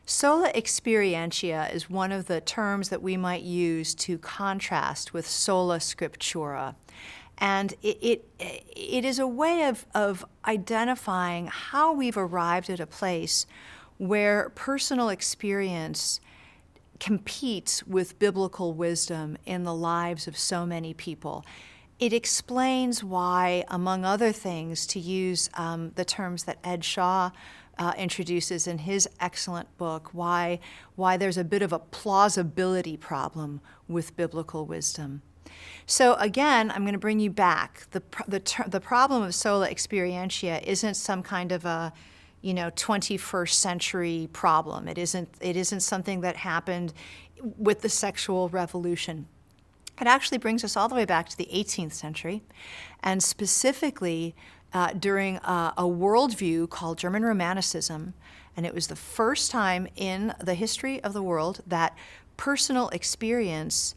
Sola Experiencia is one of the terms that we might use to contrast with sola scriptura. And it is a way of identifying how we've arrived at a place where personal experience competes with biblical wisdom in the lives of so many people. It explains why, among other things, to use the terms that Ed Shaw introduces in his excellent book, why there's a bit of a plausibility problem with biblical wisdom. So again, I'm going to bring you back. The problem of sola experientia isn't some kind of a 21st century problem. It isn't something that happened with the sexual revolution. It actually brings us all the way back to the 18th century, and specifically during a worldview called German Romanticism. And it was the first time in the history of the world that personal experience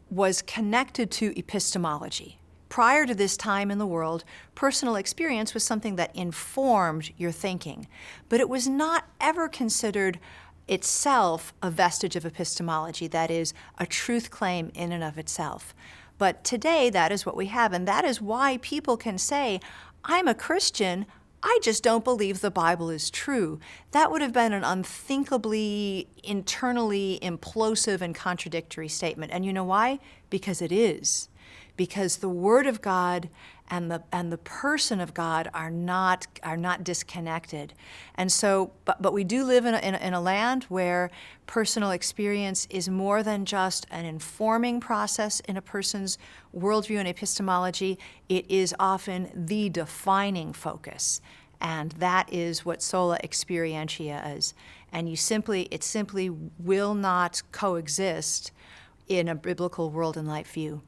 was connected to epistemology. Prior to this time in the world, personal experience was something that informed your thinking, but it was not ever considered itself a vestige of epistemology, that is, a truth claim in and of itself. But today, that is what we have, and that is why people can say, I'm a Christian, I just don't believe the Bible is true. That would have been an unthinkably, internally implosive and contradictory statement. And you know why? Because it is. Because the Word of God and the person of God are not disconnected. And so, but we do live in a land where personal experience is more than just an informing process in a person's worldview and epistemology. It is often the defining focus. And that is what sola experientia is. And it simply will not coexist in a biblical world and life view.